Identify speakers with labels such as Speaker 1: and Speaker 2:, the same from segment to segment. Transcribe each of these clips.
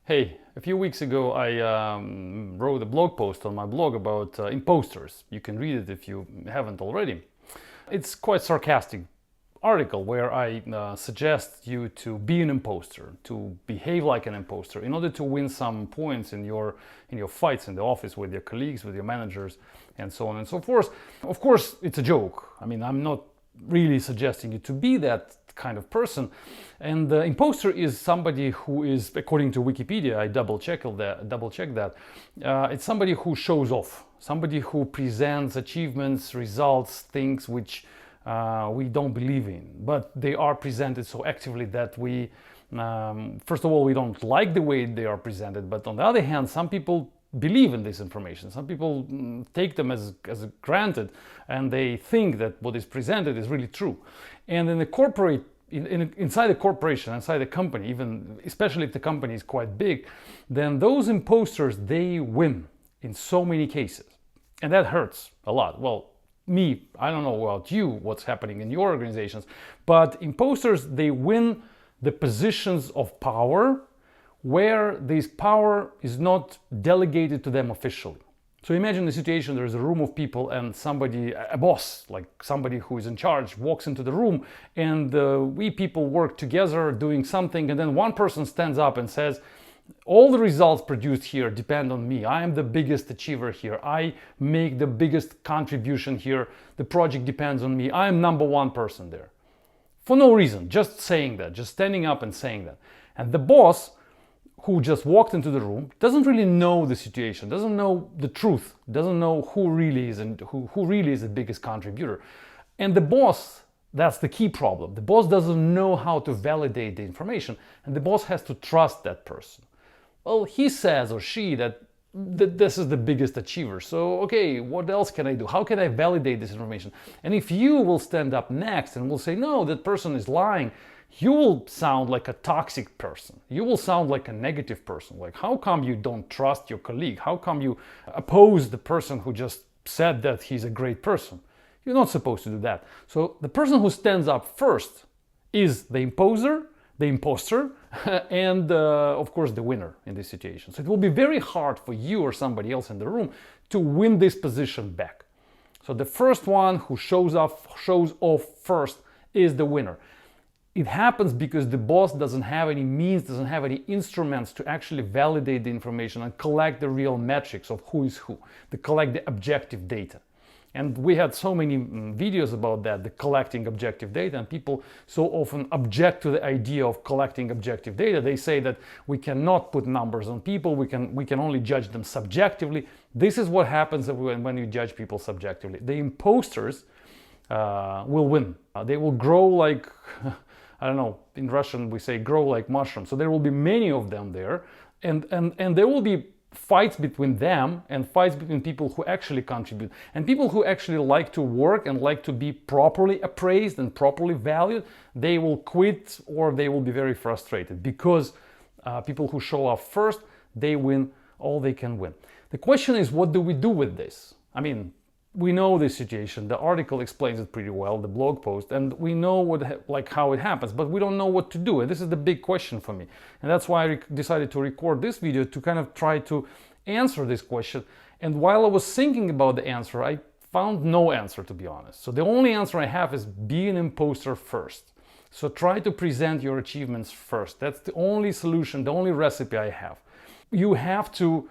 Speaker 1: Hey, a few weeks ago I wrote a blog post on my blog about imposters. You can read it if you haven't already. It's quite sarcastic article where I suggest you to be an imposter, to behave like an imposter in order to win some points in your fights in the office with your colleagues, with your managers, and so on and so forth. Of course, it's a joke. I mean, I'm not really suggesting you to be that kind of person. And the imposter is somebody who is, according to Wikipedia, I double checked that, it's somebody who shows off, somebody who presents achievements, results, things which we don't believe in, but they are presented so actively that we, first of all, we don't like the way they are presented, but on the other hand, some people believe in this information. Some people take them as granted, and they think that what is presented is really true. And in the corporate, inside the corporation, inside the company, even especially if the company is quite big, then those imposters, they win in so many cases, and that hurts a lot. Well, me, I don't know about you, what's happening in your organizations, but imposters, they win the positions of power where this power is not delegated to them officially. So imagine the situation, there's a room of people and somebody, a boss, like somebody who is in charge, walks into the room, and we people work together doing something, and then one person stands up and says, all the results produced here depend on me. I am the biggest achiever here. I make the biggest contribution here. The project depends on me. I am number one person there. For no reason, just saying that, just standing up and saying that. And the boss, who just walked into the room, doesn't really know the situation, doesn't know the truth, doesn't know who really is and who really is the biggest contributor. And the boss, that's the key problem. The boss doesn't know how to validate the information, and the boss has to trust that person. Well, he says or she that this is the biggest achiever. So, okay, what else can I do? How can I validate this information? And if you will stand up next and will say, no, that person is lying, you will sound like a toxic person. You will sound like a negative person. Like, how come you don't trust your colleague? How come you oppose the person who just said that he's a great person? You're not supposed to do that. So the person who stands up first is the imposter, and of course the winner in this situation. So it will be very hard for you or somebody else in the room to win this position back. So the first one who shows off first is the winner. It happens because the boss doesn't have any means, doesn't have any instruments to actually validate the information and collect the real metrics of who is who, to collect the objective data. And we had so many videos about that, the collecting objective data, and people so often object to the idea of collecting objective data. They say that we cannot put numbers on people, we can only judge them subjectively. This is what happens when you judge people subjectively. The imposters will win. They will grow like, I don't know, in Russian we say grow like mushrooms. So there will be many of them there, and there will be fights between them and fights between people who actually contribute and people who actually like to work and like to be properly appraised and properly valued. They will quit or they will be very frustrated because people who show up first, they win all they can win. The question is, what do we do with this? I mean, we know this situation. The article explains it pretty well, the blog post, and we know how it happens, but we don't know what to do. And this is the big question for me. And that's why I decided to record this video to kind of try to answer this question. And while I was thinking about the answer, I found no answer, to be honest. So the only answer I have is be an imposter first. So try to present your achievements first. That's the only solution, the only recipe I have. You have to,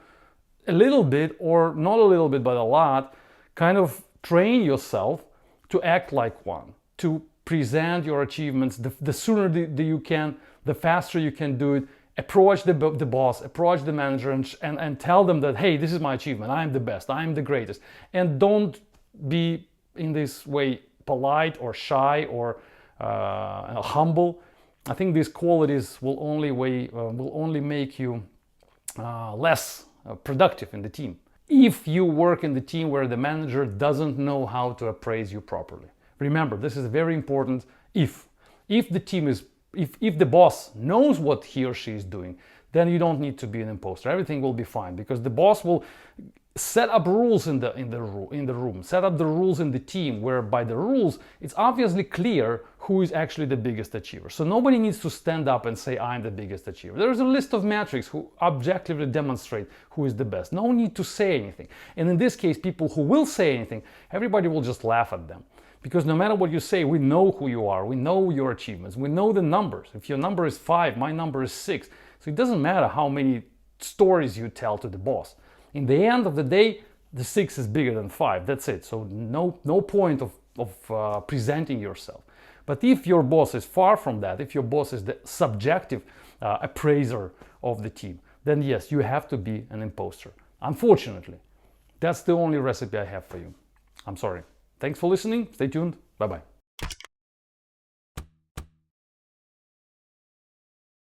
Speaker 1: a little bit, or not a little bit, but a lot, kind of train yourself to act like one, to present your achievements. The sooner you can, the faster you can do it. Approach the boss, approach the manager, and tell them that, hey, this is my achievement. I'm the best. I'm the greatest. And don't be in this way polite or shy or humble. I think these qualities will only make you less productive in the team. If you work in the team where the manager doesn't know how to appraise you properly. Remember, this is very important. If the boss knows what he or she is doing, then you don't need to be an imposter. Everything will be fine because the boss will set up rules in the room, set up the rules in the team, where by the rules it's obviously clear who is actually the biggest achiever. So nobody needs to stand up and say I'm the biggest achiever. There is a list of metrics who objectively demonstrate who is the best. No need to say anything. And in this case, people who will say anything, everybody will just laugh at them. Because no matter what you say, we know who you are, we know your achievements, we know the numbers. If your number is 5, my number is 6. So it doesn't matter how many stories you tell to the boss. In the end of the day, the 6 is bigger than 5. That's it. So no point of presenting yourself. But if your boss is far from that, if your boss is the subjective appraiser of the team, then yes, you have to be an imposter. Unfortunately, that's the only recipe I have for you. I'm sorry. Thanks for listening. Stay tuned. Bye-bye.